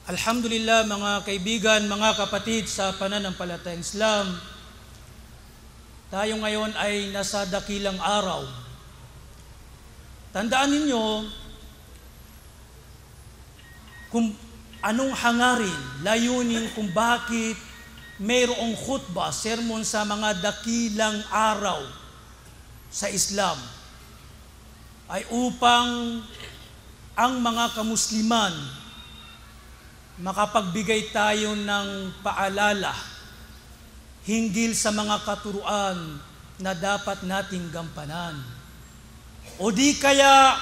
Alhamdulillah mga kaibigan, mga kapatid sa pananampalatayang Islam, tayo ngayon ay nasa dakilang araw. Tandaan ninyo kung anong hangarin, layunin kung bakit mayroong khutbah, sermon sa mga dakilang araw sa Islam ay upang ang mga kamusliman makapagbigay tayo ng paalala hinggil sa mga katuruan na dapat nating gampanan. O di kaya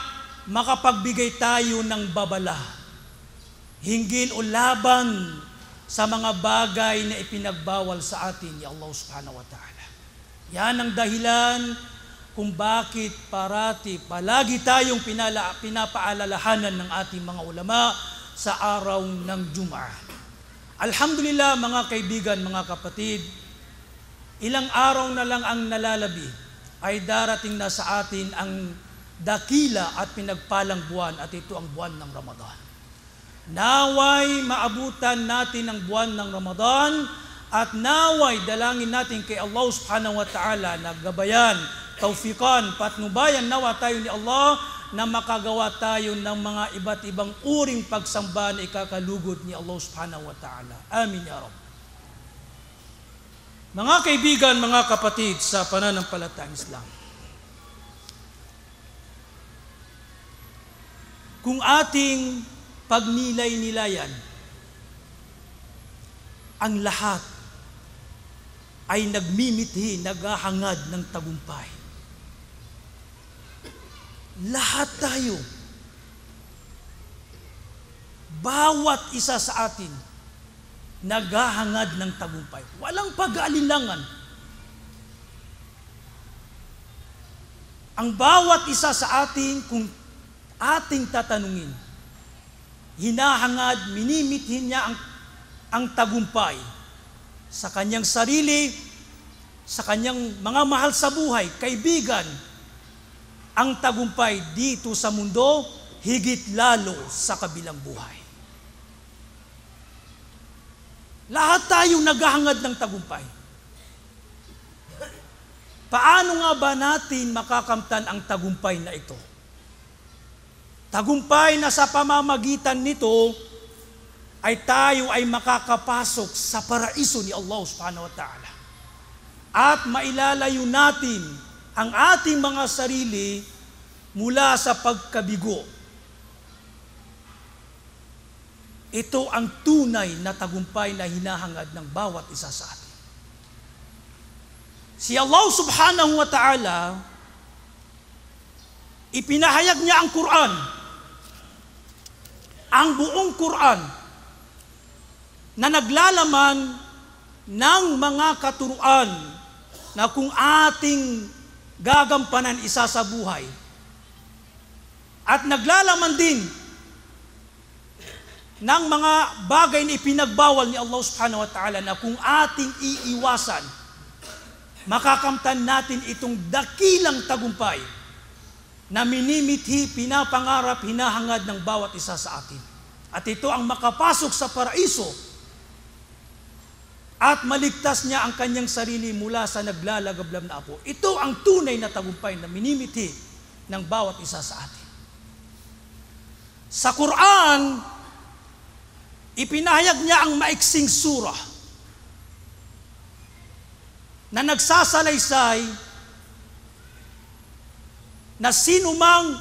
makapagbigay tayo ng babala hinggil o laban sa mga bagay na ipinagbawal sa atin ni Allah subhanahu wa ta'ala. Yan ang dahilan kung bakit palagi tayong pinapaalalahanan ng ating mga ulama sa araw ng Jum'ah. Alhamdulillah mga kaibigan, mga kapatid, ilang araw na lang ang nalalabi ay darating na sa atin ang dakila at pinagpalang buwan, at ito ang buwan ng Ramadan. Naway maabutan natin ang buwan ng Ramadan at naway dalangin natin kay Allah subhanahu wa ta'ala na gabayan, taufikan, patnubayan nawa tayo ni Allah na makagawa tayo ng mga iba't ibang uring pagsamba na ikakalugod ni Allah subhanahu wa ta'ala. Amin ya Rabb. Mga kaibigan, mga kapatid sa pananampalatayang Islam, kung ating pagnilay-nilayan, ang lahat ay nagmimithi, naghahangad ng tagumpay. Lahat tayo, bawat isa sa atin, naghahangad ng tagumpay. Walang pag-aalinlangan. Ang bawat isa sa atin, kung ating tatanungin, hinahangad, minimithin niya ang tagumpay sa kanyang sarili, sa kanyang mga mahal sa buhay, kaibigan. Ang tagumpay dito sa mundo, higit lalo sa kabilang buhay. Lahat tayo naghahangad ng tagumpay. Paano nga ba natin makakamtan ang tagumpay na ito? Tagumpay na sa pamamagitan nito ay tayo ay makakapasok sa paraiso ni Allah subhanahu wa ta'ala. At mailalayo natin ang ating mga sarili mula sa pagkabigo. Ito ang tunay na tagumpay na hinahangad ng bawat isa sa atin. Si Allah subhanahu wa ta'ala, ipinahayag niya ang Quran, ang buong Quran, na naglalaman ng mga katuruan na kung ating gagampanan isa sa buhay. At naglalaman din ng mga bagay na ipinagbawal ni Allah subhanahu wa ta'ala na kung ating iiwasan, makakamtan natin itong dakilang tagumpay na minimithi, pinapangarap, hinahangad ng bawat isa sa atin. At ito ang makapasok sa paraiso at maligtas niya ang kanyang sarili mula sa naglalagablab na apo. Ito ang tunay na tagumpay na minimithi ng bawat isa sa atin. Sa Quran, ipinahayag niya ang maiksing surah na nagsasalaysay na sinumang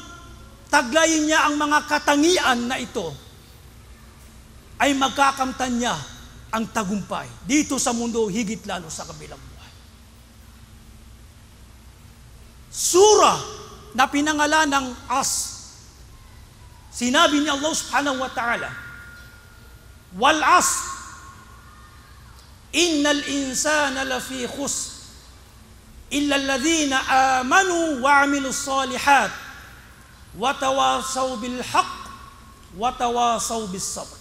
taglayin niya ang mga katangian na ito ay magkakamtan niya ang tagumpay dito sa mundo, higit lalo sa kabilang buhay. Surah na pinangalan ng As. Sinabi ni Allah subhanahu wa ta'ala, wal as, innal insana lafi khusr, illa alladhina amanu wa amilus salihat, wa tawasaw bil haqq, wa tawasaw bis sabr.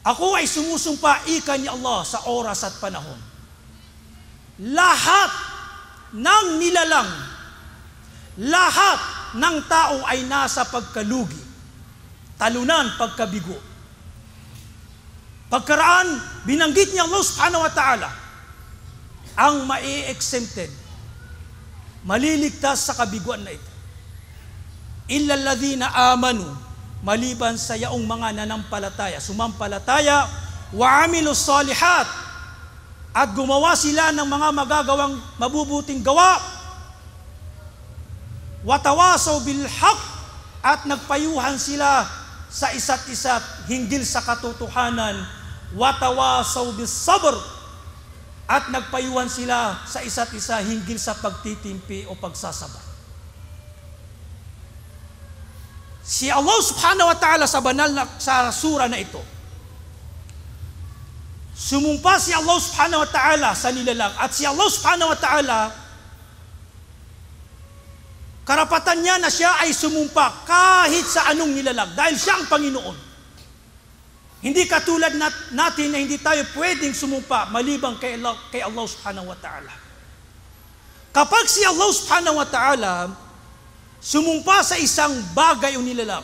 Ako ay sumusumpa, ika ni Allah, sa oras at panahon. Lahat ng nilalang, lahat ng tao ay nasa pagkalugi. talunan, pagkabigo. Pagkaraan, binanggit niya Allah subhanahu wa ta'ala, ang mai-exempted, maliligtas sa kabiguan na ito. Illa alladhina amanu, maliban sa yaong mga nanampalataya, sumampalataya, wa amilus salihat, at gumawa sila ng mga magagawang mabubuting gawa, wa tawasaw bil haqq, at nagpayuhan sila sa isa't isa hinggil sa katotohanan, wa tawasaw bis sabr, at nagpayuhan sila sa isa't isa hinggil sa pagtitimpi o pagsasabar. Si Allah subhanahu wa ta'ala sa banal na sa sura na ito, sumumpa si Allah subhanahu wa ta'ala sa nilalang, at si Allah subhanahu wa ta'ala, karapatan niya na siya ay sumumpa kahit sa anong nilalang dahil siya ang Panginoon. Hindi katulad natin na hindi tayo pwedeng sumumpa maliban kay Allah subhanahu wa ta'ala. Kapag si Allah subhanahu wa ta'ala sumumpa sa isang bagay o nilalang,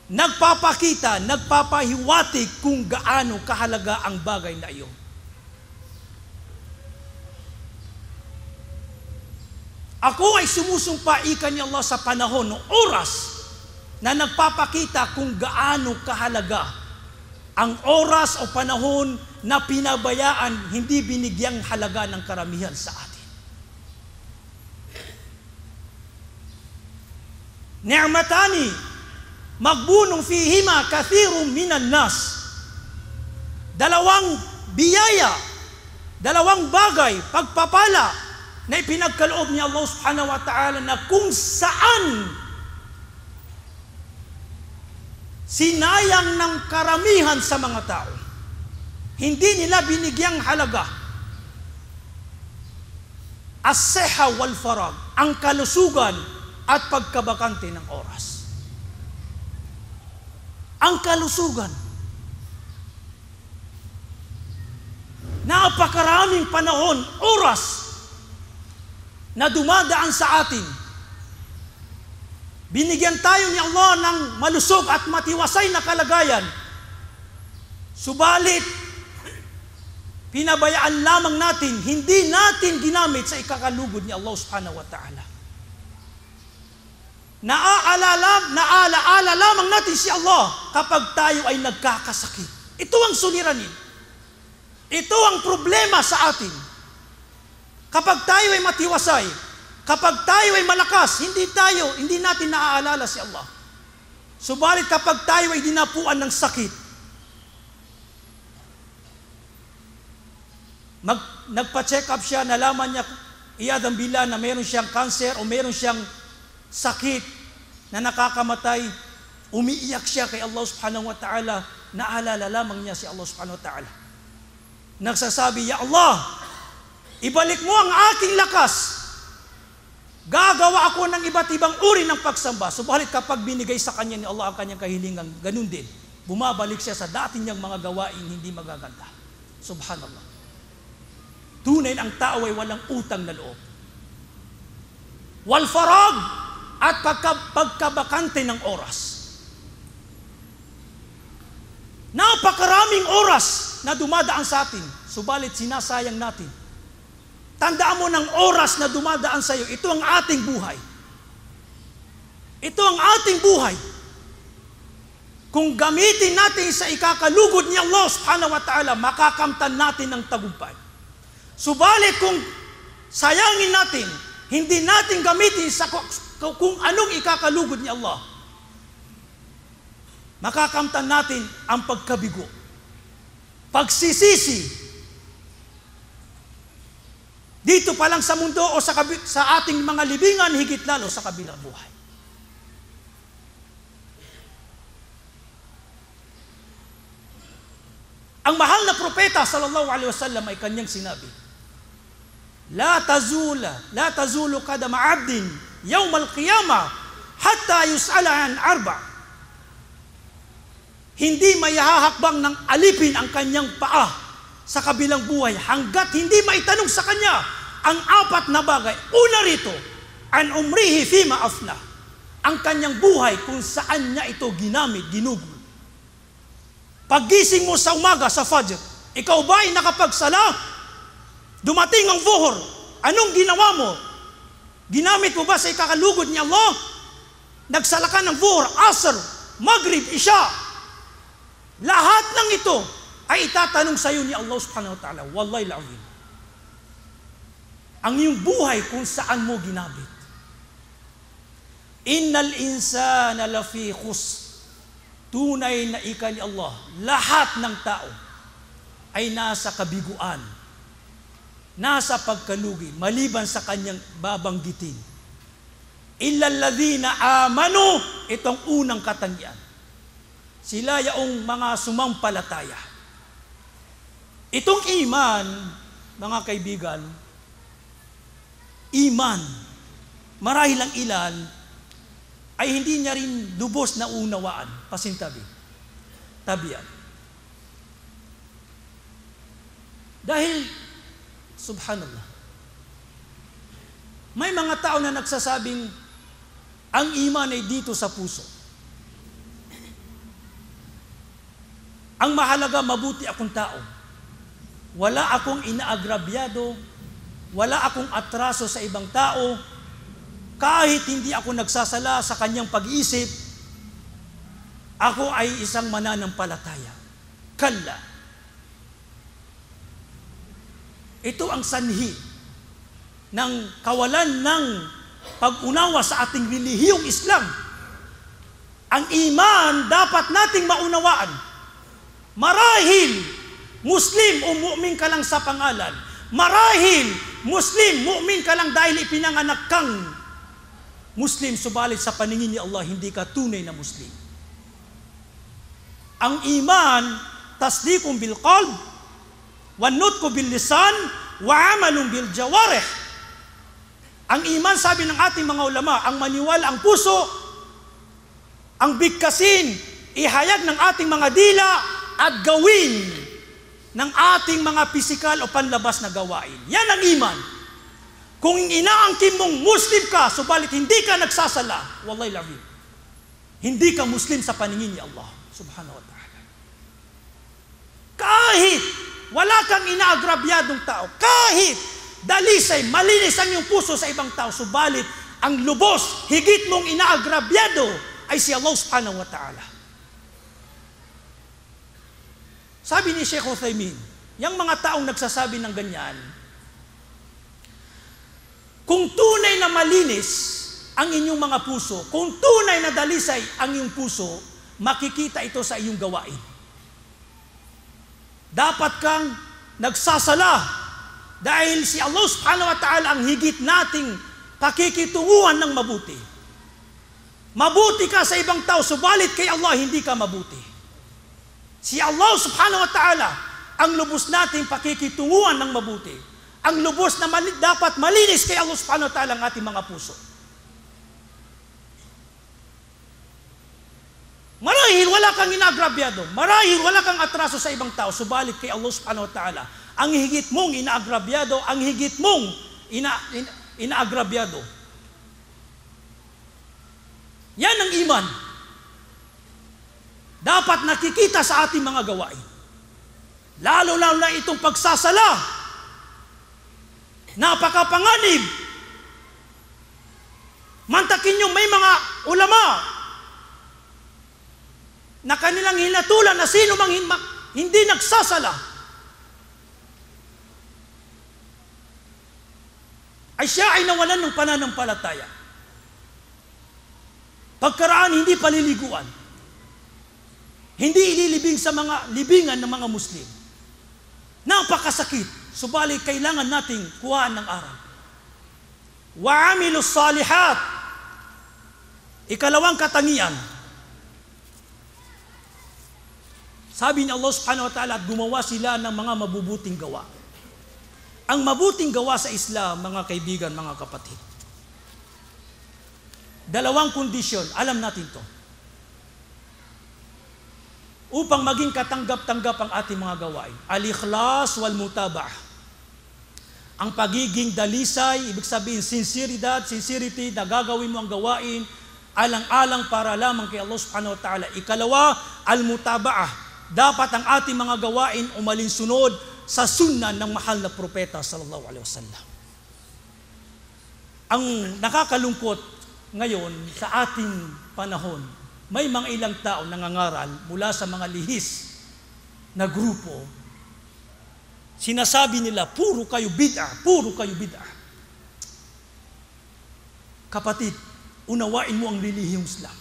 nagpapakita, nagpapahiwatig kung gaano kahalaga ang bagay na iyon. Ako ay sumusumpa, ika ni Allah, sa panahon o oras na nagpapakita kung gaano kahalaga ang oras o panahon na pinabayaan, hindi binigyang halaga ng karamihan sa atin. Ni'matani magbunong fihima kathirun minan nas. Dalawang biyaya, dalawang bagay, pagpapala na ipinagkaloob ni Allah subhanahu wa ta'ala na kung saan sinayang ng karamihan sa mga tao. Hindi nila binigyang halaga. As-siha wal farag, ang kalusugan at pagkabakante ng oras. Ang kalusugan. Napakaraming panahon, oras na dumadaan sa atin. Binigyan tayo ni Allah ng malusog at matiwasay na kalagayan. Subalit, pinabayaan lamang natin, hindi natin ginamit sa ikakalugod ni Allah subhanahu wa ta'ala. Naalaala lamang natin si Allah kapag tayo ay nagkakasakit. Ito ang suliranin. Ito ang problema sa atin. Kapag tayo ay matiwasay, kapag tayo ay malakas, hindi natin naaalala si Allah. Subalit kapag tayo ay dinapuan ng sakit, nagpa-check up siya, nalaman niya iyadang bila na meron siyang cancer o meron siyang sakit na nakakamatay, umiiyak siya kay Allah subhanahu wa ta'ala, naalala lamang niya si Allah subhanahu wa ta'ala. Nagsasabi, Ya Allah, ibalik mo ang aking lakas. Gagawa ako ng iba't ibang uri ng pagsamba. Subalit kapag binigay sa kanya ni Allah ang kanyang kahilingan, ganun din. Bumabalik siya sa dati niyang mga gawain hindi magaganda. Subhanallah. Tunay ang tao ay walang utang na loob. Wal farag, at pagkabakante ng oras. Napakaraming oras na dumadaan sa atin, subalit sinasayang natin. Tandaan mo ng oras na dumadaan sa iyo, ito ang ating buhay. Ito ang ating buhay. Kung gamitin natin sa ikakalugod ni Allah subhanahu wa ta'ala, makakamtan natin ng tagumpay. Subalit kung sayangin natin, hindi natin gamitin sa kung anong ikakalugod ni Allah, makakamtan natin ang pagkabigo, pagsisisi. Dito pa lang sa mundo o sa ating mga libingan, higit lalo sa kabilang buhay. Ang mahal na propeta sallallahu alaihi wasallam ay kanyang sinabi, La tazulu qadama 'abdin yawm al-qiyamah hatta yus'ala an arba'. Hindi maihahakbang ng alipin ang kanyang paa sa kabilang buhay hanggat hindi maitanong sa kanya ang apat na bagay. Una rito, an umrihi fima afna. ang kanyang buhay kung saan niya ito ginamit, ginugol. Paggising mo sa umaga, sa Fajr, ikaw ba ay nakapagsala? Dumating ang Zuhur, anong ginawa mo? Ginamit mo ba sa ikakalugod ni Allah? Nagsala ka ng Zuhur, Asr, Maghrib, Isha. Lahat ng ito ay itatanong sa iyo ni Allah subhanahu wa ta'ala. Wallahi la'azim. Ang iyong buhay kung saan mo ginamit. Innal insana lafi khusr. Tunay na ika ni Allah, lahat ng tao ay nasa kabiguan, nasa pagkalugi, maliban sa kanyang babanggitin. Illal ladhina amanu, itong unang katangian. Sila yaong mga sumampalataya. Itong iman, mga kaibigan, iman, marahil ang ilan, ay hindi niya rin lubos na unawaan. Pasintabi. Tabian. Dahil, subhanallah, may mga tao na nagsasabing, ang iman ay dito sa puso. Ang mahalaga, mabuti akong tao. Wala akong inaagrabyado, wala akong atraso sa ibang tao, kahit hindi ako nagsasala sa kanyang pag-iisip, ako ay isang mananampalataya. Kalla. Ito ang sanhi ng kawalan ng pag-unawa sa ating relihiyong Islam. Ang iman dapat nating maunawaan. Marahil Muslim o mu'min ka lang sa pangalan. Marahil Muslim, mu'min ka lang dahil ipinanganak kang Muslim, subalit sa paningin ni Allah, hindi ka tunay na Muslim. Ang iman, tasdiqun bil qalb, wa nutqu bil lisan, wa amalun bil jawarih. Ang iman, sabi ng ating mga ulama, ang maniwala ang puso, ang bigkasin, ihayag ng ating mga dila, at gawin ng ating mga pisikal o panlabas na gawain. Yan ang iman. Kung inaangkin mong Muslim ka, subalit hindi ka nagsasala, wallahi la'azim, hindi ka Muslim sa paningin ni Allah subhanahu wa ta'ala. Kahit wala kang inaagrabyadong tao, kahit dalisay, malinis ang iyong puso sa ibang tao, subalit ang lubos, higit mong inaagrabyado ay si Allah subhanahu wa ta'ala. Sabi ni Sheikh Uthaymin, yung mga taong nagsasabi ng ganyan, kung tunay na malinis ang inyong mga puso, kung tunay na dalisay ang iyong puso, makikita ito sa iyong gawain. Dapat kang nagsasala dahil si Allah subhanahu wa ta'ala ang higit nating pakikitunguhan ng mabuti. Mabuti ka sa ibang tao, subalit kay Allah hindi ka mabuti. Si Allah subhanahu wa ta'ala ang lubos nating pakikitunguhan ng mabuti. Ang lubos na dapat malinis kay Allah subhanahu wa ta'ala ang ating mga puso. Marahil wala kang inaagrabyado, marahil wala kang atraso sa ibang tao, subalit kay Allah subhanahu wa ta'ala, ang higit mong inaagrabyado, ang higit mong inaagrabyado. Yan ang iman. Dapat nakikita sa ating mga gawain. Lalo-lalo na itong pagsasala. Napakapanganib. Mantakin nyo, may mga ulama na kanilang hinatulan na sino mang hindi nagsasala ay siya ay nawalan ng pananampalataya. Pagkaraan hindi paliliguan, hindi ililibing sa mga libingan ng mga Muslim. Napakasakit. Subalit kailangan nating kuhaan ng aral. Wa amilus salihat. Ikalawang katangian. Sabi ni Allah subhanahu wa ta'ala, gumawa sila ng mga mabubuting gawa. Ang mabuting gawa sa Islam, mga kaibigan, mga kapatid, dalawang kondisyon, alam natin to. Upang maging katanggap-tanggap ang ating mga gawain. Al-ikhlas wal-mutaba'ah. Ang pagiging dalisay, ibig sabihin sincerity na gagawin mo ang gawain alang-alang para lamang kay Allah subhanahu wa ta'ala. Ikalawa, al-mutaba'ah. Dapat ang ating mga gawain umalinsunod sa sunna ng mahal na propeta sallallahu alaihi wasallam. Ang nakakalungkot ngayon sa ating panahon, may mga ilang tao nangangaral mula sa mga lihis na grupo. Sinasabi nila, puro kayo bid'ah, puro kayo bid'ah. Kapatid, unawain mo ang relihiyong Islam.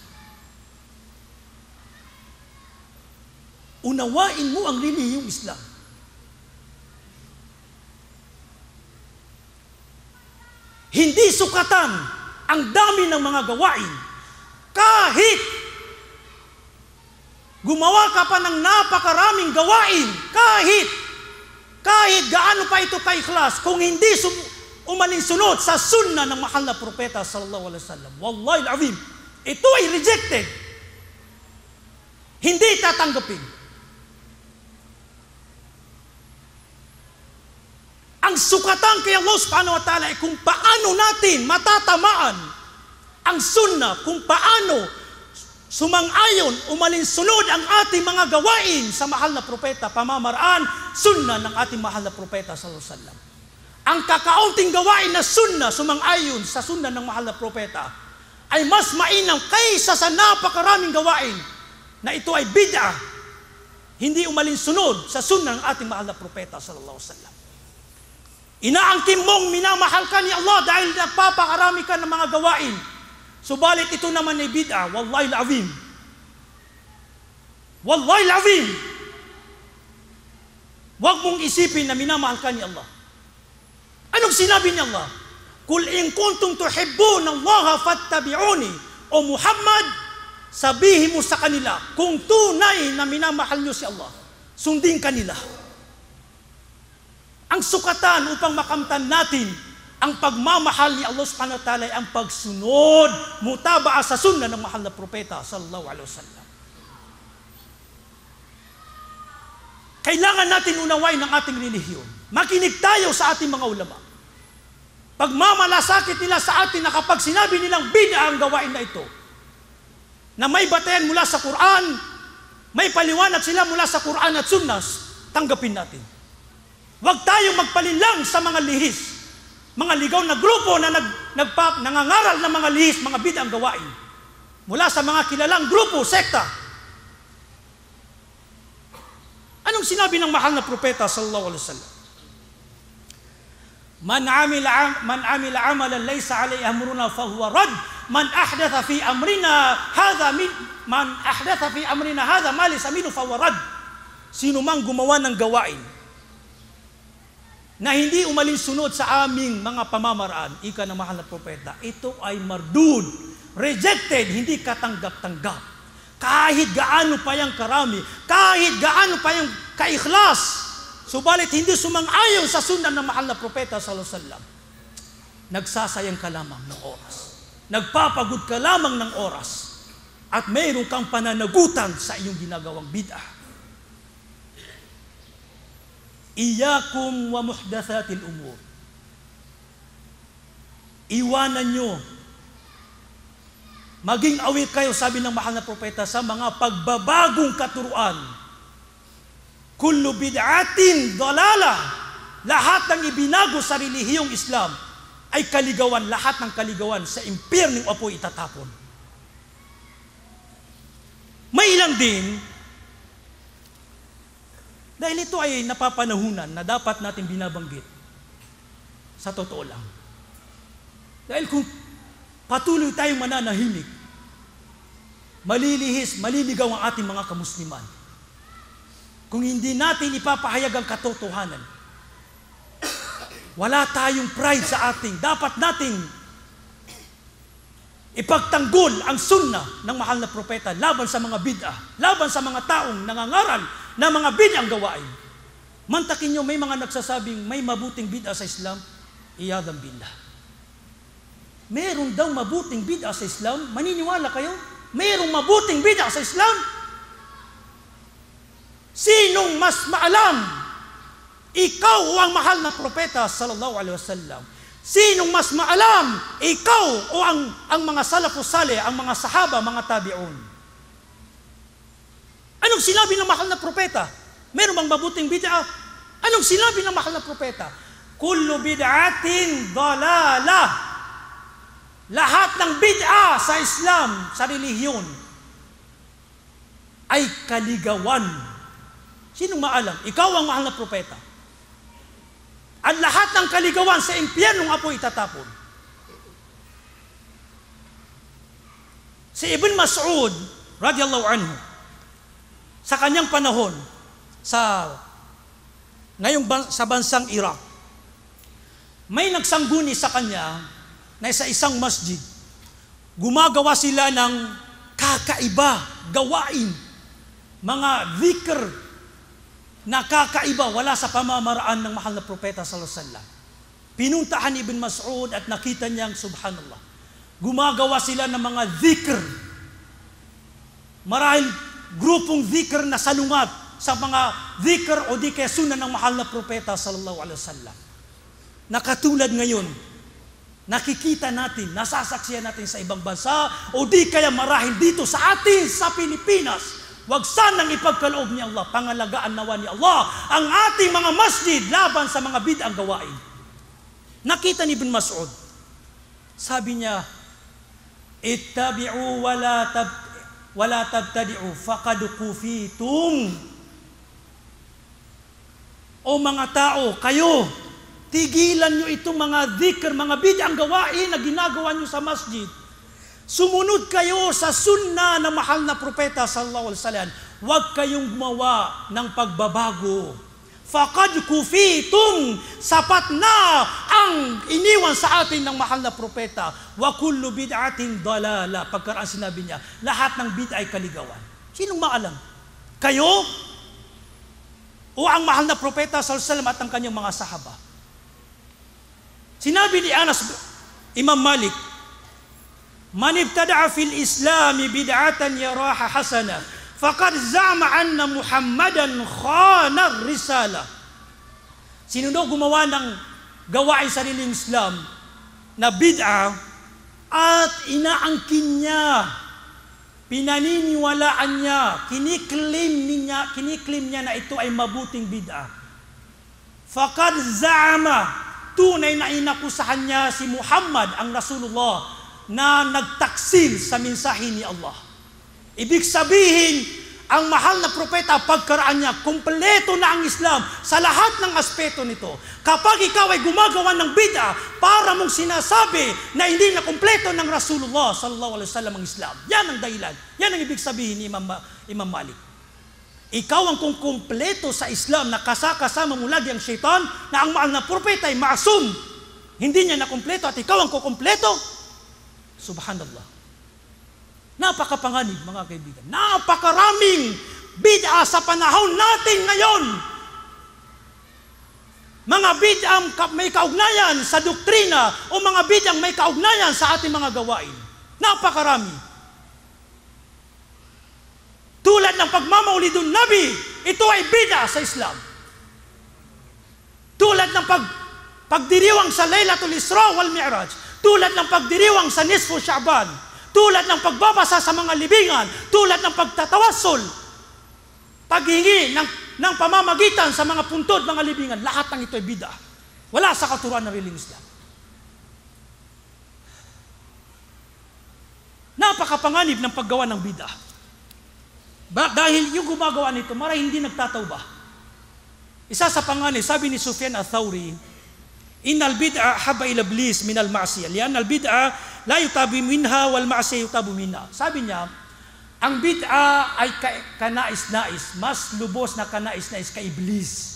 Unawain mo ang relihiyong Islam. Hindi sukatan ang dami ng mga gawain. Kahit gumawa ka pa ng napakaraming gawain, kahit gaano pa ito ka-ikhlas, kung hindi umalinsunod sa sunna ng mahal na propeta sallallahu alaihi wasallam, wallahi al-azim, ito ay rejected. Hindi tatanggapin. Ang sukatan kay Allah subhanahu wa ta'ala ay kung paano natin matatamaan ang sunna, kung paano sumang-ayon, umalinsunod ang ating mga gawain sa mahal na propeta, pamamaraan, sunna ng ating mahal na propeta sallallahu alaihi wasallam. Ang kakaunting gawain na sunna, sumang-ayon sa sunna ng mahal na propeta, ay mas mainam kaysa sa napakaraming gawain na ito ay bid'ah, hindi umalinsunod sa sunna ng ating mahal na propeta sallallahu alaihi wasallam. Inaangkin mong minamahal ka ni Allah dahil nagpapakarami ka ng mga gawain. Subalit ito naman ay bid'ah. Wallahi al-azim. Wallahi al-azim. Huwag mong isipin na minamahal ka ni Allah. Anong sinabi ni Allah? Kul in kuntum tuhibbuna Allah fattabi'uni. O Muhammad, sabihin mo sa kanila, kung tunay na minamahal niyo si Allah, sundin kanila. Ang sukatan upang makamtan natin ang pagmamahal ni Allah subhanahu wa ta'ala ay ang pagsunod, mutaba'a sa sunna ng mahal na propeta sallallahu alaihi wasallam. Kailangan natin unawain ang ating relihiyon. Makinig tayo sa ating mga ulama. Pagmamalasakit nila sa atin na kapag sinabi nilang bid'ah ang gawain na ito, na may batayan mula sa Quran, may paliwanag sila mula sa Quran at Sunnah, tanggapin natin. Huwag tayong magpalinlang sa mga lihis, mga ligaw na grupo na nangangaral ng mga lihis, mga bid'ah ang gawain. Mula sa mga kilalang grupo, sekta. Anong sinabi ng mahal na propeta sallallahu alaihi wasallam? Man amila amalan laysa alayhi amruna fahuwa rad. Man ahdatha fi amrina hadha ma laysa minhu fahuwa rad. Sino mang gumawa ng gawain na hindi umalinsunod sa aming mga pamamaraan, ika ng mahal na propeta, ito ay mardud, rejected, hindi katanggap-tanggap. Kahit gaano pa yung karami, kahit gaano pa yung ka-ikhlas, subalit hindi sumang-ayon sa sunna ng mahal na propeta sallallahu alaihi wasallam, nagsasayang ka lamang ng oras. Nagpapagod ka lamang ng oras. At mayroon kang pananagutan sa iyong ginagawang bid'ah. Iyakum wa muhdathatil umur. Iwanan nyo. Maging aware kayo, sabi ng mahal na propeta, sa mga pagbabagong katuruan. Kullu bid'atin dalala. Lahat ng ibinago sa relihiyong Islam ay kaligawan, lahat ng kaligawan sa impyernong apoy itatapon. May ilang din, dahil ito ay napapanahunan na dapat natin binabanggit. Sa totoo lang. Dahil kung patuloy tayong mananahimik, malilihis, maliligaw ang ating mga kamusliman. Kung hindi natin ipapahayag ang katotohanan, wala tayong pride sa ating. Dapat nating ipagtanggol ang sunnah ng mahal na propeta laban sa mga bid'ah, laban sa mga taong nangangaral na mga bid'ah ang gawain. Mantakin nyo, may mga nagsasabing may mabuting bid'ah sa Islam, iyadam billah. Meron daw mabuting bid'ah sa Islam, maniniwala kayo? Merong mabuting bid'ah sa Islam? Sinong mas maalam? Ikaw o ang mahal na propeta sallallahu alaihi wasallam? Sinong mas maalam? Ikaw o ang mga salafus salih, ang mga sahaba, mga tabi'un? Anong sinabi ng mahal na propeta? Meron bang mabuting bid'a? Anong sinabi ng mahal na propeta? Kullu bid'atin dalalah. Lahat ng bid'a sa Islam, sa relihiyon, ay kaligawan. Sinong maalam? Ikaw ang mahal na propeta. Ang lahat ng kaligawan sa impyernong apoy itatapon. Si Ibn Mas'ud, radiyallahu anhu, sa kanyang panahon, sa bansang Iraq, may nagsangguni sa kanya na sa isang masjid. Gumagawa sila ng kakaiba, gawain, mga dhikr na kakaiba, wala sa pamamaraan ng mahal na propeta sallallahu alaihi wasallam. Pinuntahan ni Ibn Mas'ud at nakita niyang subhanallah, gumagawa sila ng mga dhikr, marahil grupong dhikr na salungat sa mga dhikr o di kaya sunan ng mahal na propeta sallallahu alaihi wasallam. Nakatulad ngayon, nakikita natin, nasasaksiyan natin sa ibang bansa o di kaya marahil dito sa atin sa Pilipinas. Wag sanang ipagkaloob ni Allah, pangalagaan nawa ni Allah ang ating mga masjid laban sa mga bid'ang gawain. Nakita ni Ibn Mas'ud, sabi niya, ittabi'u wala tabtadi'u faqad kufitum. O mga tao, kayo, tigilan nyo itong mga dhikr, mga bid'ang gawain na ginagawa nyo sa masjid. Sumunod kayo sa sunna ng mahal na propeta sallallahu alaihi wasallam. Huwag kayong gumawa ng pagbabago. Faqad kufitum, sapat na ang iniwan sa atin ng mahal na propeta. Wa kullu bid'atin dalala. Pagkaraan sinabi niya, lahat ng bid'a ay kaligawan. Sinong maalam? Kayo? O ang mahal na propeta sallallahu alaihi wasallam at ang kanyang mga sahaba? Sinabi ni Imam Malik, man ibtada'a fil Islam bid'atan yaraha hasana faqad za'ama anna Muhammadan khana risala. Sino daw gumawa ng gawain sa sariling Islam na bid'a at inaangkin niya, pinaniniwalaan niya, kiniklaim niya na ito ay mabuting bid'a. Faqad za'ama, tunay na inakusahan niya si Muhammad ang Rasulullah na nagtaksil sa mensahe ni Allah. Ibig sabihin, ang mahal na propeta, pagkaraan niya, kumpleto na ang Islam sa lahat ng aspeto nito. Kapag ikaw ay gumagawa ng bid'a, para mong sinasabi na hindi na kumpleto ng Rasulullah sallallahu alaihi wasallam ang Islam. Yan ang dahilan. Yan ang ibig sabihin ni Imam Malik. Ikaw ang kung kumpleto sa Islam na kasama mo lagi ang syaitan na ang mahal na propeta ay maasum. Hindi niya na kumpleto at ikaw ang kukumpleto. Subhanallah. Napakapanganib, mga kaibigan. Napakaraming bid'a sa panahon natin ngayon. Mga bid'ang may kaugnayan sa doktrina o mga bid'ang may kaugnayan sa ating mga gawain. Napakarami. Tulad ng pagmamaulidun Nabi, ito ay bid'a sa Islam. Tulad ng pagdiriwang sa Laylatul Isra wal Mi'raj, tulad ng pagdiriwang sa Nisfu Sha'ban, tulad ng pagbabasa sa mga libingan, tulad ng pagtatawassul, paghingi ng pamamagitan sa mga puntod, mga libingan, lahat ng ito ay bid'a. Wala sa katuruan ng relihiyon Islam. Napakapanganib ng paggawa ng bid'a. Dahil yung gumagawa nito, marahil hindi nagtatawba. Isa sa panganib, sabi ni Sufyan al-Thawri, innal bid'a habba ila iblis min al-ma'siyah lian al-bid'a la yutabu minha wal ma'siyah yutabu minha. Sabi niya, ang bid'a ay kanais-nais, mas lubos na kanais-nais kay iblis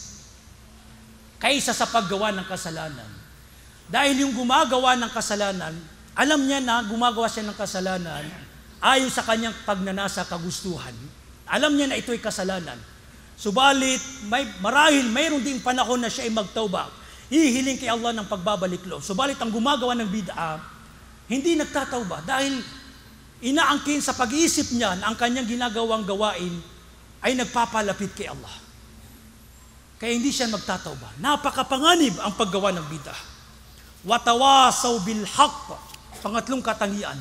kaysa sa paggawa ng kasalanan. Dahil yung gumagawa ng kasalanan, alam niya na gumagawa siya ng kasalanan ayon sa kanyang pagnanasa kagustuhan. Alam niya na ito ay kasalanan. Subalit, marahil mayroon ding panahon na siya ay magtauba. Hihiling kay Allah ng pagbabalik loob. Subalit ang gumagawa ng bid'a, hindi nagtatauba dahil inaangkin sa pag-iisip niya ang kanyang ginagawang gawain ay nagpapalapit kay Allah. Kaya hindi siya magtatauba. Napakapanganib ang paggawa ng bid'a. watawasaw bil haqq. Pangatlong katangian,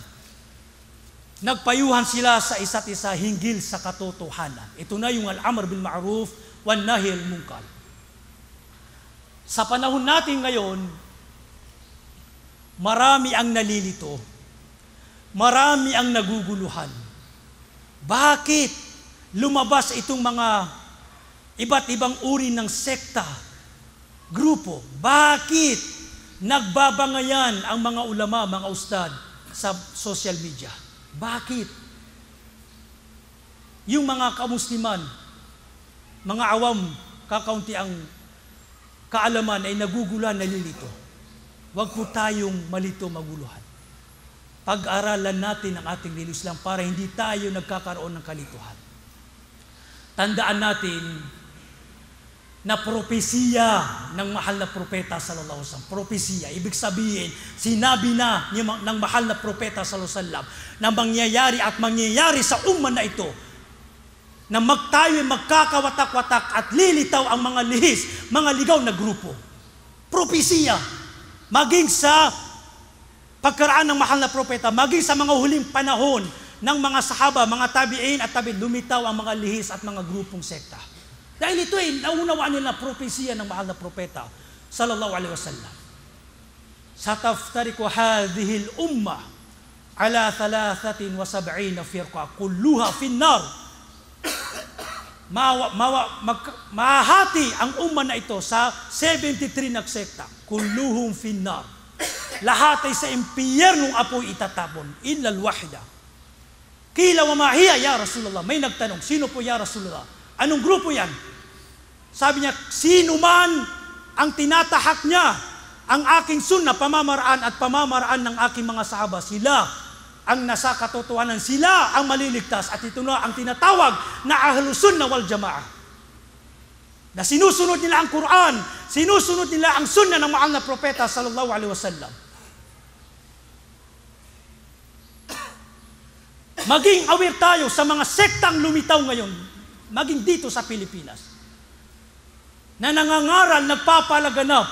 nagpayuhan sila sa isa't isa hinggil sa katotohanan. Ito na yung al-amr bil ma'ruf wan nahy anil munkar. Sa panahon natin ngayon, marami ang nalilito, marami ang naguguluhan. Bakit lumabas itong mga iba't ibang uri ng sekta, grupo? Bakit nagbabangayan ang mga ulama, mga ustad sa social media? Bakit? Yung mga kamusliman, mga awam, kakaunti ang kaalaman ay naguguluhan, nalilito. Huwag po tayong malito, maguluhan. Pag-aralan natin ang ating Islam para hindi tayo nagkakaroon ng kalituhan. Tandaan natin na propesiya ng mahal na propeta sallallahu alaihi wasallam. Propesiya, ibig sabihin, sinabi na ng mahal na propeta sallallahu alaihi wasallam na mangyayari at mangyayari sa umma na ito, na tayo'y magkakawatak-watak at lilitaw ang mga lihis, mga ligaw na grupo. Propesiya, maging sa pagkaraan ng mahal na propeta, maging sa mga huling panahon ng mga sahaba, mga tabi'in at tabi'in, lumitaw ang mga lihis at mga grupong sekta. Dahil ito ay naunawaan nila propesiya ng mahal na propeta sallallahu alaihi wasallam. Sataftariku hadhihi al-umma ala 73 firqa kulluha fin-nar. Mahahati ang umma na ito sa 73 na sekta. Kulluhum fin-nar. Lahat ay sa impyernong apoy itatapon, illa al-wahida. Kila wa ma hiya ya Rasulullah. May nagtanong, sino po ya Rasulullah? Anong grupo yan? Sabi niya, sino man ang tinatahak niya ang aking sunna, pamamaraan at pamamaraan ng aking mga sahaba, sila ang nasa katotohanan, sila ang maliligtas. At ito na ang tinatawag na ahlus sunnah wal jamaah. Na sinusunod nila ang Quran, sinusunod nila ang sunna ng mahal na propeta sallallahu alaihi wasallam. Maging aware tayo sa mga sektang lumitaw ngayon, maging dito sa Pilipinas, na nangangaral, nagpapalaganap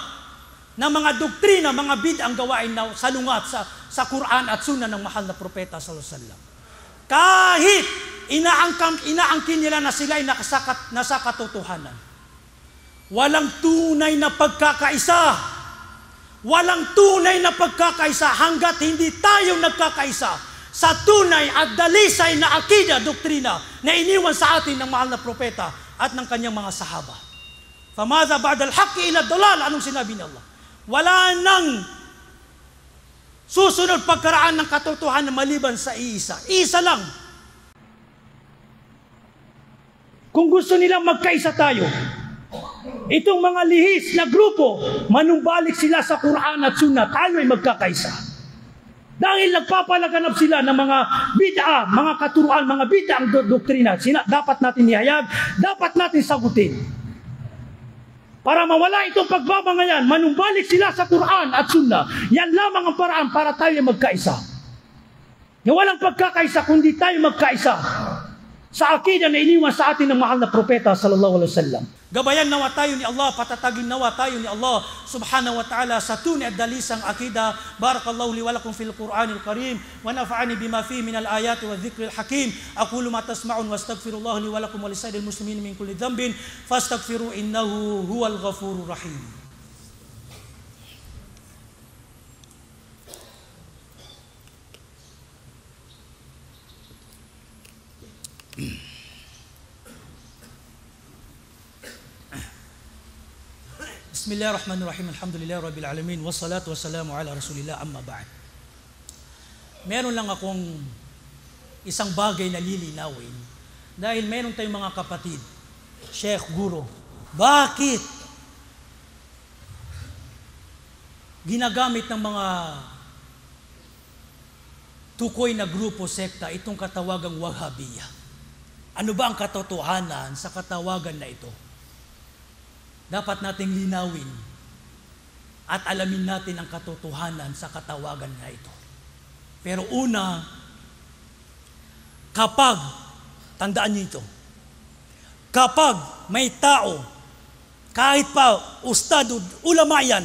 ng mga doktrina, mga bid'ang gawain na salungat sa Quran at Sunnah ng mahal na propeta sallallahu alaihi wasallam. Kahit inaangkin nila na sila ay nasa katotohanan, walang tunay na pagkakaisa. Walang tunay na pagkakaisa hanggat hindi tayo nagkakaisa sa tunay at dalisay na akida, doktrina na iniwan sa atin ng mahal na propeta at ng kanyang mga sahaba. Famadha ba'da al-haqqi ila ad-dalal, anong sinabi ni Allah? Wala nang susunod pagkaraan ng katotohanan maliban sa iisa. Isa lang. Kung gusto nilang magkaisa tayo, itong mga lihis na grupo, manumbalik sila sa Quran at Sunnah, tayo ay magkakaisa. Dahil nagpapalaganap sila ng mga bid'a, mga katuruan, mga bid'a ang doktrina, dapat natin ihayag, dapat natin sagutin. Para mawala itong pagbabangayan, manumbalik sila sa Quran at Sunnah. Yan lamang ang paraan para tayo magkaisa. Na walang pagkakaisa kundi tayo magkaisa sa akida na iniwan sa atin ng mahal na propeta sallallahu alaihi wasallam. Gabayan nawa tayo ni Allah, patatagin nawa tayo ni Allah subhanahu wa ta'ala sa tunay at dalisang akida. Barakallahu li wa lakum fil Qur'anil Karim wa nafa'ani bima fihi min al-ayati wa dhikril hakim. Aqulu ma tasma'un wa astaghfirullah li wa lakum wa lisairil muslimin min kulli dhanbin fastaghfiru innahu huwal ghafurur rahim. Bismillahirrahmanirrahim. Alhamdulillah rabbil alamin wassalatu wassalamu ala Rasulillah amma ba'd. Meron lang akong isang bagay na lilinawin dahil meron tayong mga kapatid, Sheikh, Guro. Bakit ginagamit ng mga tukoy na grupo, sekta itong katawagang Wahhabiyya? Ano ba ang katotohanan sa katawagan na ito? Dapat nating linawin at alamin natin ang katotohanan sa katawagan na ito. Pero una, kapag, tandaan niyo ito, kapag may tao, kahit pa ustad, ulama yan,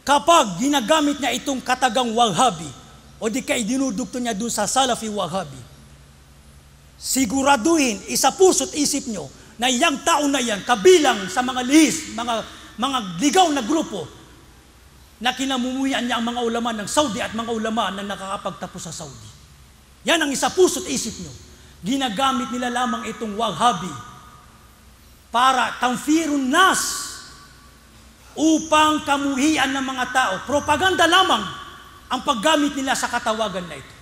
kapag ginagamit niya itong katagang Wahhabi, o di kaya dinudugto niya dun sa Salafi Wahhabi, siguraduhin, isa puso't isip nyo, na iyang tao na yan, kabilang sa mga lihis, mga ligaw na grupo, na kinamumuhian niya ang mga ulama ng Saudi at mga ulama na nakakapagtapos sa Saudi. Yan ang isa puso't isip nyo. Ginagamit nila lamang itong Wahhabi para tamfirun nas, upang kamuhian ng mga tao. Propaganda lamang ang paggamit nila sa katawagan na ito.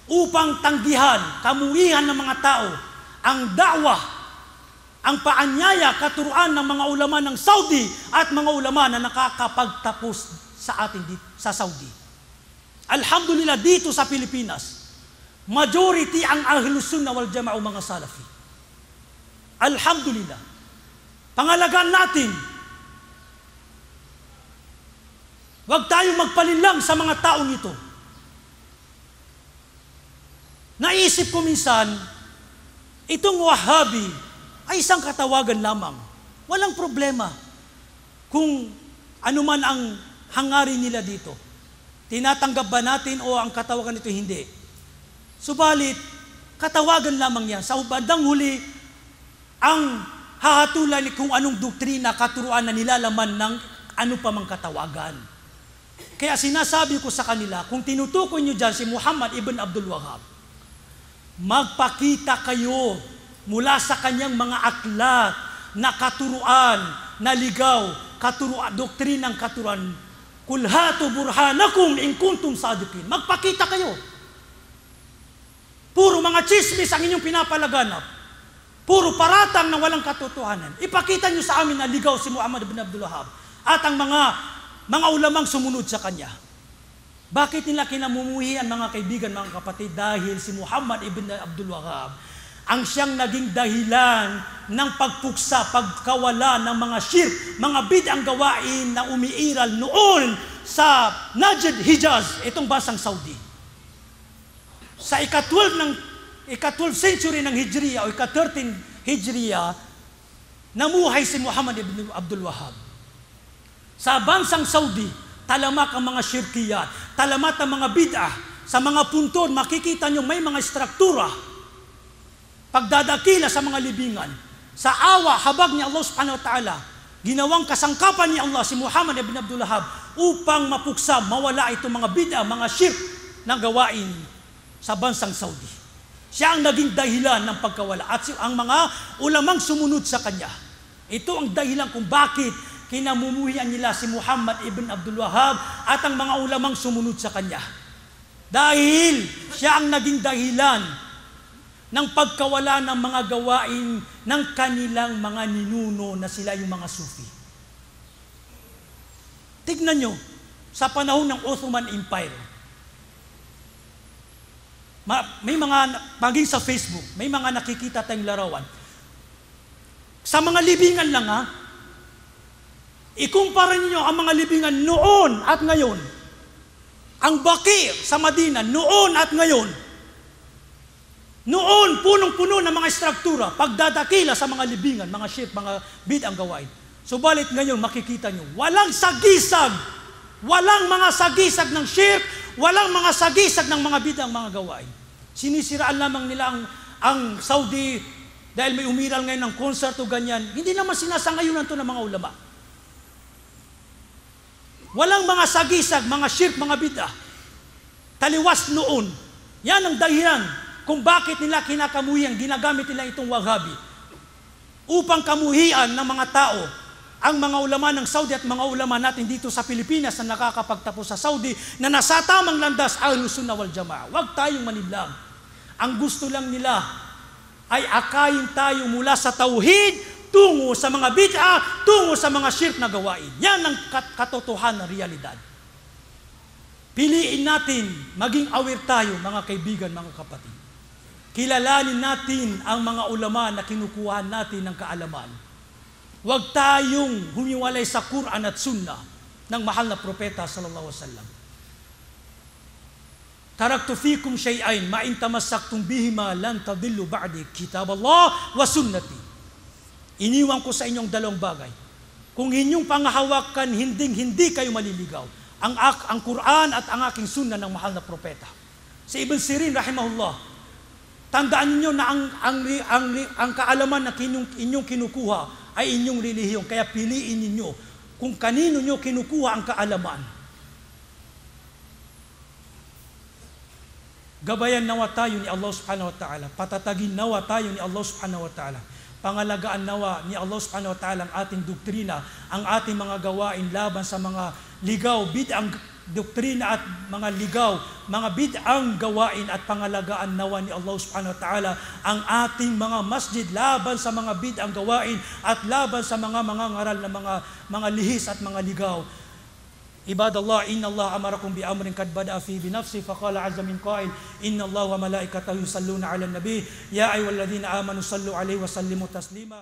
Upang tanggihan, kamuhian ng mga tao, ang da'wah, ang paanyaya, katuruan ng mga ulama ng Saudi at mga ulama na nakakapagtapos sa atin sa Saudi. Alhamdulillah, dito sa Pilipinas, majority ang Ahlus Sunnah wal Jama'ah o mga Salafi. Alhamdulillah. Pangalagaan natin, huwag tayong magpalinlang sa mga taong ito. Naisip ko minsan, itong Wahhabi ay isang katawagan lamang. Walang problema kung ano man ang hangarin nila dito. Tinatanggap ba natin o ang katawagan ito hindi? Subalit, katawagan lamang yan. Sa bandang huli, ang hahatulan kung anong doktrina, katuruan na nilalaman ng ano pa mang katawagan. Kaya sinasabi ko sa kanila, kung tinutukoy nyo dyan si Muhammad ibn Abdul Wahhab, magpakita kayo mula sa kanyang mga aklat na katuruan, na ligaw, katuruan, doktrinang katuruan. Kul hatu burhanakum in kuntum sadiqin. Magpakita kayo. Puro mga chismis ang inyong pinapalaganap. Puro paratang na walang katotohanan. Ipakita nyo sa amin na ligaw si Muhammad ibn Abdul Wahhab at ang mga ulamang sumunod sa kanya. Bakit nila kinamumuhian, mga kaibigan, mga kapatid? Dahil si Muhammad ibn Abdul Wahhab ang siyang naging dahilan ng pagpuksa, pagkawala ng mga shirk, mga bid'ang gawain na umiiral noon sa Najd, Hijaz, itong basang Saudi. Sa ika-12 century ng Hijriya o ika-13 Hijriya, namuhay si Muhammad ibn Abdul Wahhab. Sa bansang Saudi, talamak ang mga shirkiyat, talamat ang mga bid'ah. Sa mga puntod, makikita nyo may mga struktura, pagdadakila sa mga libingan. Sa awa, habag ni Allah subhanahu wa ta'ala, ginawang kasangkapan ni Allah si Muhammad ibn Abdul Wahhab upang mapuksa, mawala itong mga bid'ah, mga shirk na gawain sa bansang Saudi. Siya ang naging dahilan ng pagkawala at ang mga ulamang sumunod sa kanya. Ito ang dahilan kung bakit kinamumuhian nila si Muhammad ibn Abdul Wahhab at ang mga ulamang sumunod sa kanya. Dahil siya ang naging dahilan ng pagkawala ng mga gawain ng kanilang mga ninuno na sila yung mga Sufi. Tignan nyo, sa panahon ng Ottoman Empire, may mga, maging sa Facebook, may mga nakikita tayong larawan. Sa mga libingan lang ikumpara niyo ang mga libingan noon at ngayon. Ang Baqi' sa Madina, noon at ngayon. Noon, punong-puno ng mga struktura, pagdadakila sa mga libingan, mga shirk, mga bid'ang gawain. Subalit ngayon, makikita nyo, walang sagisag, walang mga sagisag ng shirk, walang mga sagisag ng mga bid'ang mga gawain. Sinisiraan lamang nila ang Saudi dahil may umiral ngayon ng concert o ganyan. Hindi naman sinasangayunan to ng mga ulama. Walang mga sagisag, mga shirk, mga bid'ah. Taliwas noon. Yan ang dahilan kung bakit nila kinakamuhian, ginagamit nila itong Wahhabi upang kamuhian ng mga tao, ang mga ulama ng Saudi at mga ulama natin dito sa Pilipinas na nakakapagtapos sa Saudi na nasa tamang landas, Ahlus Sunnah wal Jama'ah. Huwag tayong manidlang. Ang gusto lang nila ay akayin tayo mula sa tauhid tungo sa mga bid'ah, tungo sa mga shirk na gawain. Yan ang katotohanan na realidad. Piliin natin, maging aware tayo, mga kaibigan, mga kapatid. Kilalanin natin ang mga ulama na kinukuha natin ng kaalaman. Huwag tayong humiwalay sa Quran at Sunnah ng mahal na propeta sallallahu alaihi wasallam. Taraktu fikum shay'ain ma in tamassaktum bihima lan tadillu ba'di, kitab Allah wa sunnati. Iniwan ko sa inyong dalawang bagay. Kung inyong pangahawakan, hindi kayo maliligaw. Ang Quran at ang aking sunnah ng mahal na propeta. Si Ibn Sirin, rahimahullah, tandaan niyo na ang kaalaman na inyong kinukuha ay inyong relihiyon. Kaya piliin ninyo kung kanino nyo kinukuha ang kaalaman. Gabayan nawa tayo ni Allah subhanahu wa ta'ala. Patatagin nawa tayo ni Allah subhanahu wa ta'ala. Pangalagaan nawa ni Allah subhanahu wa ta'ala ang ating doktrina, ang ating mga gawain laban sa mga ligaw, bid'ang doktrina at mga ligaw, mga bid'ang gawain, at pangalagaan nawa ni Allah subhanahu wa ta'ala ang ating mga masjid laban sa mga bid'ang gawain at laban sa mga ngaral na mga lihis at mga ligaw. Ibadallah, inna Allah amarakum bi amrin kad bada'a fi bi nafsi faqala azza min qa'il inna Allah wa malaikatahu yusalluna 'alan nabi ya ayyuhalladhina amanu sallu 'alaihi wa sallimu taslima.